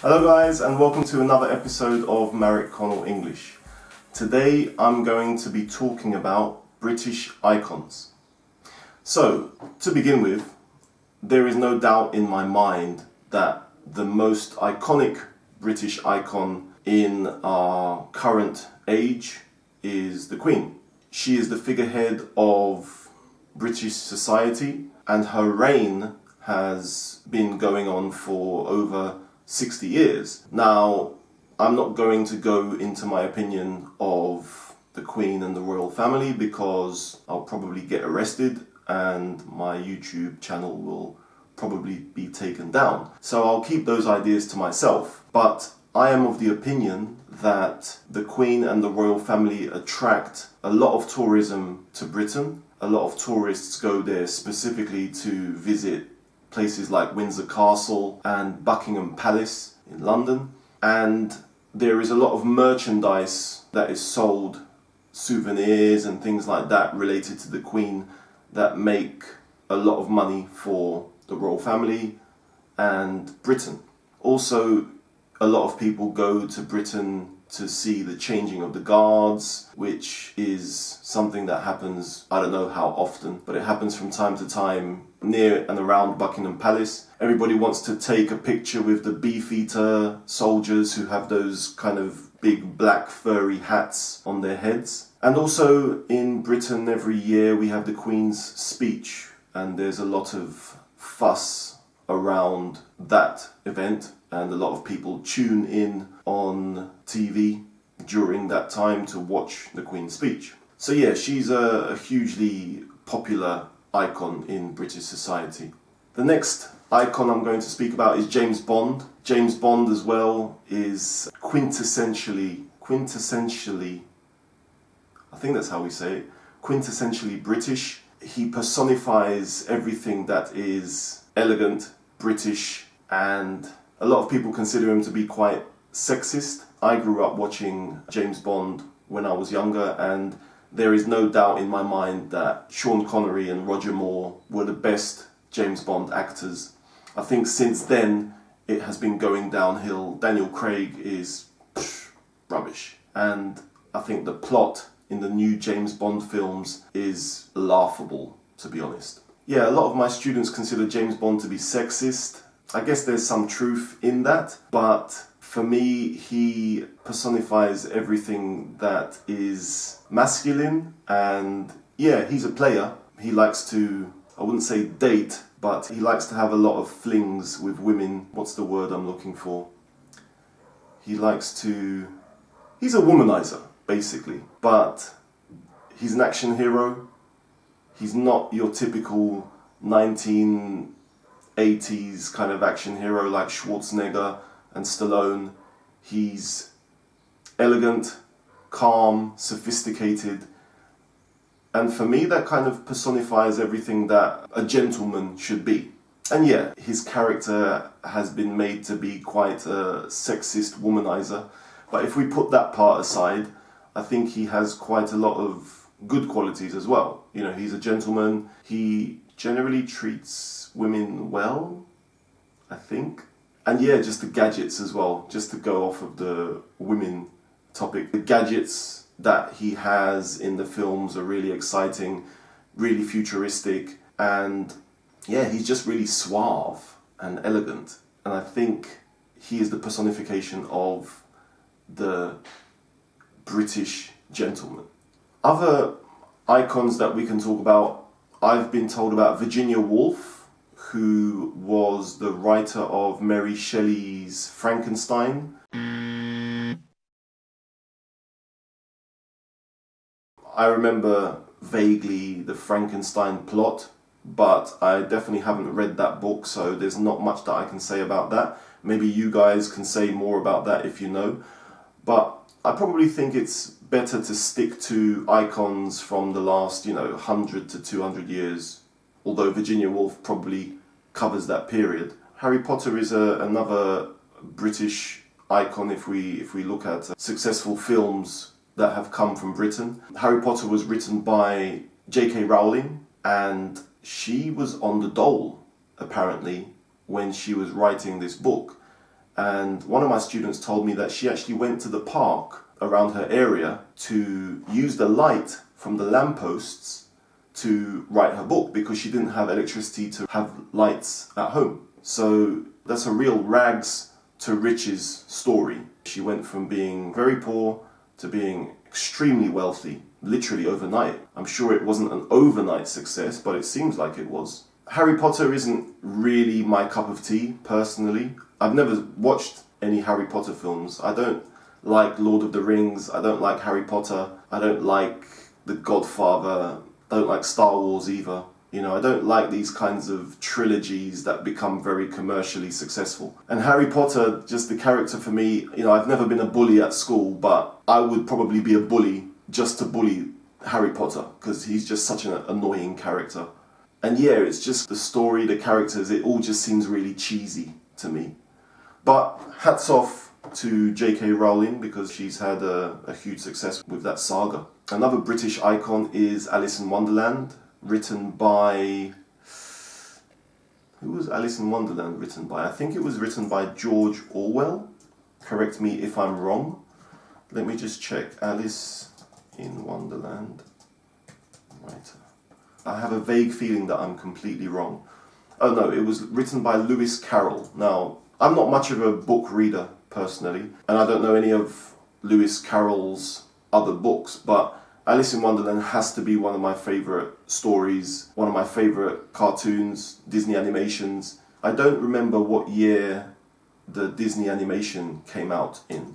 Hello guys, and welcome to another episode of Marek Connell English. Today I'm going to be talking about British icons. So, to begin with, there is no doubt in my mind that the most iconic British icon in our current age is the Queen. She is the figurehead of British society, and her reign has been going on for over 60 years. Now, I'm not going to go into my opinion of the Queen and the royal family because I'll probably get arrested and my YouTube channel will probably be taken down. So I'll keep those ideas to myself. But I am of the opinion that the Queen and the royal family attract a lot of tourism to Britain. A lot of tourists go there specifically to visit places like Windsor Castle and Buckingham Palace in London, and there is a lot of merchandise that is sold, souvenirs and things like that related to the Queen that make a lot of money for the royal family and Britain. Also, a lot of people go to Britain to see the changing of the guards, which is something that happens, I don't know how often, but it happens from time to time near and around Buckingham Palace. Everybody wants to take a picture with the Beefeater soldiers who have those kind of big black furry hats on their heads. And also in Britain every year we have the Queen's speech, and there's a lot of fuss around that event, and a lot of people tune in on TV during that time to watch the Queen's speech. So yeah, she's a hugely popular icon in British society. The next icon I'm going to speak about is James Bond. James Bond as well is quintessentially, I think that's how we say it, quintessentially British. He personifies everything that is elegant, British, and a lot of people consider him to be quite sexist. I grew up watching James Bond when I was younger, and there is no doubt in my mind that Sean Connery and Roger Moore were the best James Bond actors. I think since then it has been going downhill. Daniel Craig is rubbish, and I think the plot in the new James Bond films is laughable, to be honest. Yeah, a lot of my students consider James Bond to be sexist. I guess there's some truth in that, but for me, he personifies everything that is masculine, and yeah, he's a player. He likes to, I wouldn't say date, but he likes to have a lot of flings with women. What's the word I'm looking for? He's a womanizer, basically, but he's an action hero. He's not your typical 1980s kind of action hero like Schwarzenegger and Stallone. He's elegant, calm, sophisticated, and for me that kind of personifies everything that a gentleman should be. And yeah, his character has been made to be quite a sexist womanizer, but if we put that part aside, I think he has quite a lot of good qualities as well. You know, he's a gentleman, he generally treats women well, I think. And yeah, just the gadgets as well, just to go off of the women topic. The gadgets that he has in the films are really exciting, really futuristic, and yeah, he's just really suave and elegant. And I think he is the personification of the British gentleman. Other icons that we can talk about, I've been told about Virginia Woolf, who was the writer of Mary Shelley's Frankenstein. I remember vaguely the Frankenstein plot, but I definitely haven't read that book, so there's not much that I can say about that. Maybe you guys can say more about that if you know. But I probably think it's better to stick to icons from the last, 100 to 200 years, although Virginia Woolf probably covers that period. Harry Potter is another British icon if we look at successful films that have come from Britain. Harry Potter was written by J.K. Rowling, and she was on the dole, apparently, when she was writing this book. And one of my students told me that she actually went to the park around her area to use the light from the lampposts to write her book because she didn't have electricity to have lights at home. So that's a real rags to riches story. She went from being very poor to being extremely wealthy, literally overnight. I'm sure it wasn't an overnight success, but it seems like it was. Harry Potter isn't really my cup of tea, personally. I've never watched any Harry Potter films. I don't like Lord of the Rings. I don't like Harry Potter. I don't like The Godfather. I don't like Star Wars either. You know, I don't like these kinds of trilogies that become very commercially successful. And Harry Potter, just the character for me, you know, I've never been a bully at school, but I would probably be a bully just to bully Harry Potter because he's just such an annoying character. And yeah, it's just the story, the characters, it all just seems really cheesy to me. But hats off to J.K. Rowling because she's had a huge success with that saga. Another British icon is Alice in Wonderland, written by... Who was Alice in Wonderland written by? I think it was written by George Orwell. Correct me if I'm wrong. Let me just check. Alice in Wonderland writer. I have a vague feeling that I'm completely wrong. Oh no, it was written by Lewis Carroll. Now, I'm not much of a book reader personally, and I don't know any of Lewis Carroll's other books, but Alice in Wonderland has to be one of my favourite stories, one of my favourite cartoons, Disney animations. I don't remember what year the Disney animation came out in,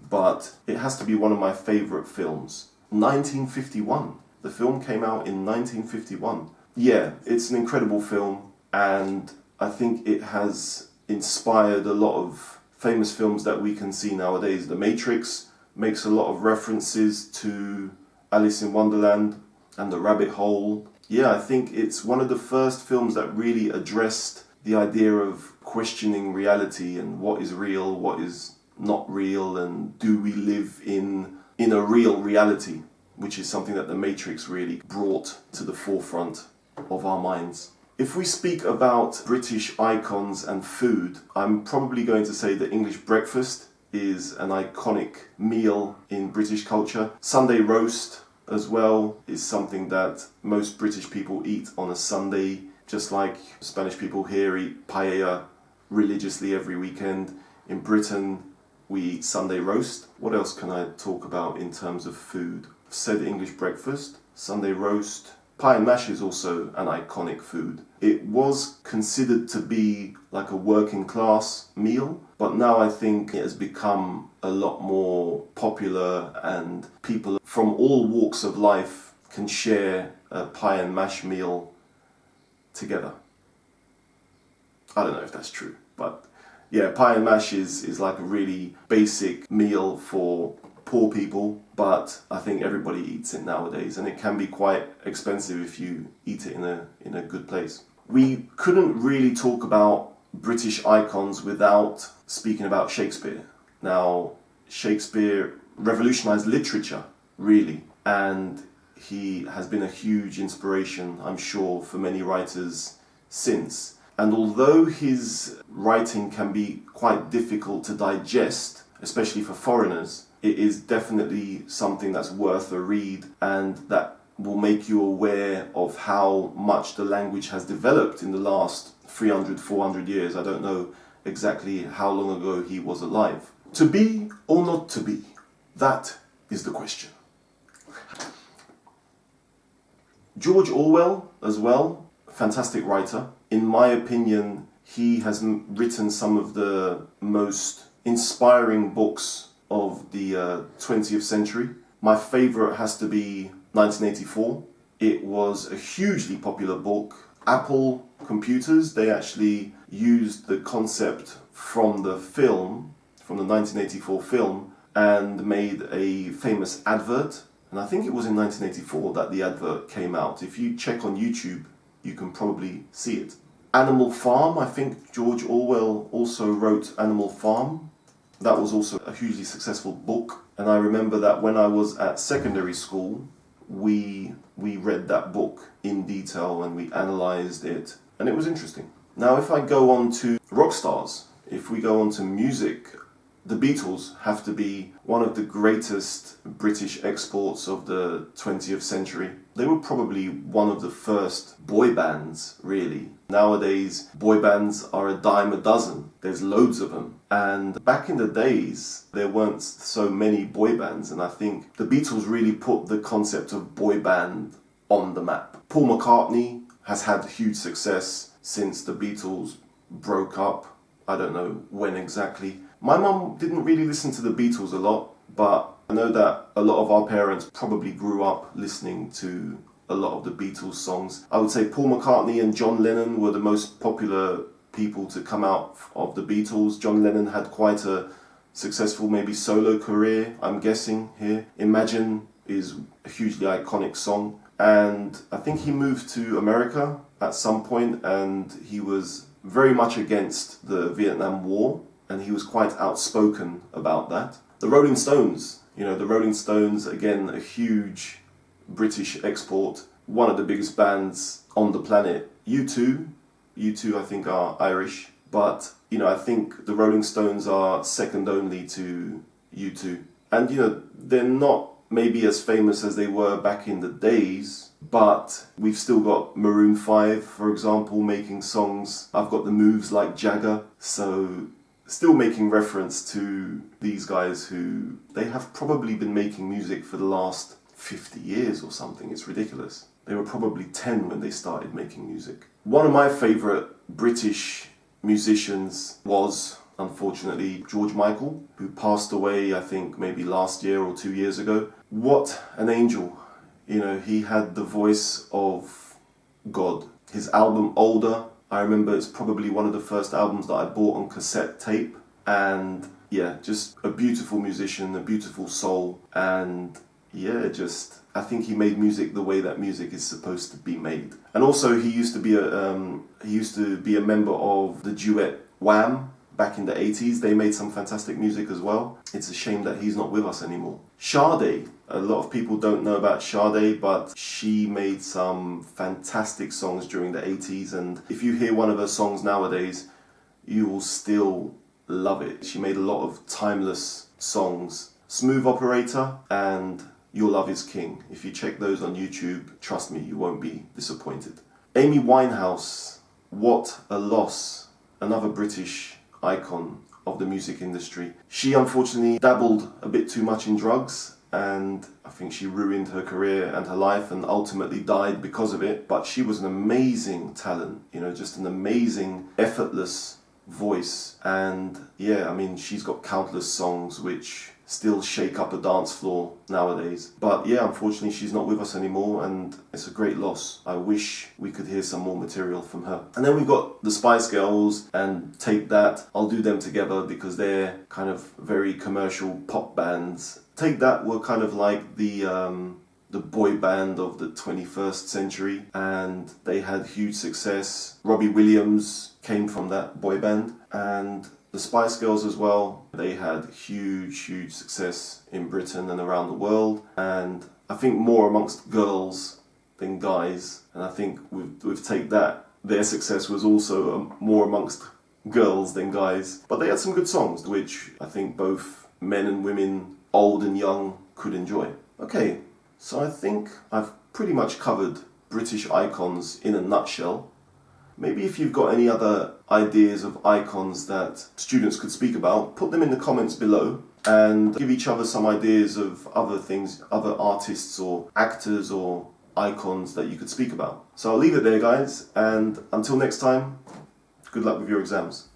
but it has to be one of my favourite films. 1951. The film came out in 1951. Yeah, it's an incredible film, and I think it has inspired a lot of famous films that we can see nowadays. The Matrix makes a lot of references to Alice in Wonderland and The Rabbit Hole. Yeah, I think it's one of the first films that really addressed the idea of questioning reality and what is real, what is not real, and do we live in a real reality, which is something that The Matrix really brought to the forefront of our minds. If we speak about British icons and food, I'm probably going to say that English breakfast is an iconic meal in British culture. Sunday roast as well is something that most British people eat on a Sunday, just like Spanish people here eat paella religiously every weekend. In Britain, we eat Sunday roast. What else can I talk about in terms of food? I've said English breakfast, Sunday roast. Pie and mash is also an iconic food. It was considered to be like a working class meal, but now I think it has become a lot more popular and people from all walks of life can share a pie and mash meal together. I don't know if that's true, but yeah, pie and mash is like a really basic meal for poor people, but I think everybody eats it nowadays, and it can be quite expensive if you eat it in a good place. We couldn't really talk about British icons without speaking about Shakespeare. Now, Shakespeare revolutionized literature, really, and he has been a huge inspiration, I'm sure, for many writers since. And although his writing can be quite difficult to digest, especially for foreigners, it is definitely something that's worth a read and that will make you aware of how much the language has developed in the last 300, 400 years. I don't know exactly how long ago he was alive. To be or not to be? That is the question. George Orwell as well, fantastic writer. In my opinion, he has written some of the most inspiring books of the 20th century. My favourite has to be 1984. It was a hugely popular book. Apple computers, they actually used the concept from the film, from the 1984 film, and made a famous advert. And I think it was in 1984 that the advert came out. If you check on YouTube, you can probably see it. Animal Farm, I think George Orwell also wrote Animal Farm. That was also a hugely successful book. And I remember that when I was at secondary school, we read that book in detail and we analysed it, and it was interesting. Now, if I go on to rock stars, if we go on to music, the Beatles have to be one of the greatest British exports of the 20th century. They were probably one of the first boy bands, really. Nowadays, boy bands are a dime a dozen. There's loads of them. And back in the days, there weren't so many boy bands, and I think the Beatles really put the concept of boy band on the map. Paul McCartney has had huge success since the Beatles broke up. I don't know when exactly. My mum didn't really listen to the Beatles a lot, but I know that a lot of our parents probably grew up listening to a lot of the Beatles songs. I would say Paul McCartney and John Lennon were the most popular people to come out of the Beatles. John Lennon had quite a successful maybe solo career, I'm guessing here. Imagine is a hugely iconic song, and I think he moved to America at some point, and he was very much against the Vietnam War, and he was quite outspoken about that. The Rolling Stones, the Rolling Stones, again, a huge British export, one of the biggest bands on the planet. U2 I think are Irish, but I think the Rolling Stones are second only to U2. And they're not maybe as famous as they were back in the days, but we've still got Maroon 5, for example, making songs. I've got the moves like Jagger, so still making reference to these guys who they have probably been making music for the last 50 years or something. It's ridiculous. They were probably 10 when they started making music. One of my favourite British musicians was, unfortunately, George Michael, who passed away, I think, maybe last year or 2 years ago. What an angel. He had the voice of God. His album Older, I remember it's probably one of the first albums that I bought on cassette tape. And yeah, just a beautiful musician, a beautiful soul. And yeah, I think he made music the way that music is supposed to be made. And also he used to be a member of the duet Wham! Back in the 80s. They made some fantastic music as well. It's a shame that he's not with us anymore. Sade. A lot of people don't know about Sade, but she made some fantastic songs during the 80s, and if you hear one of her songs nowadays, you will still love it. She made a lot of timeless songs. Smooth Operator and Your Love Is King. If you check those on YouTube, trust me, you won't be disappointed. Amy Winehouse. What a loss. Another British icon of the music industry. She unfortunately dabbled a bit too much in drugs, and I think she ruined her career and her life and ultimately died because of it. But she was an amazing talent, just an amazing, effortless voice. And yeah, she's got countless songs which still shake up a dance floor nowadays. But yeah, unfortunately she's not with us anymore, and it's a great loss. I wish we could hear some more material from her. And then we've got the Spice Girls and Take That. I'll do them together because they're kind of very commercial pop bands. Take That were kind of like the boy band of the 21st century, and they had huge success. Robbie Williams came from that boy band, and the Spice Girls as well, they had huge success in Britain and around the world, and I think more amongst girls than guys. And I think with Take That, their success was also more amongst girls than guys. But they had some good songs, which I think both men and women, old and young, could enjoy. Okay, so I think I've pretty much covered British icons in a nutshell. Maybe if you've got any other ideas of icons that students could speak about, put them in the comments below and give each other some ideas of other things, other artists or actors or icons that you could speak about. So I'll leave it there, guys, and until next time, good luck with your exams.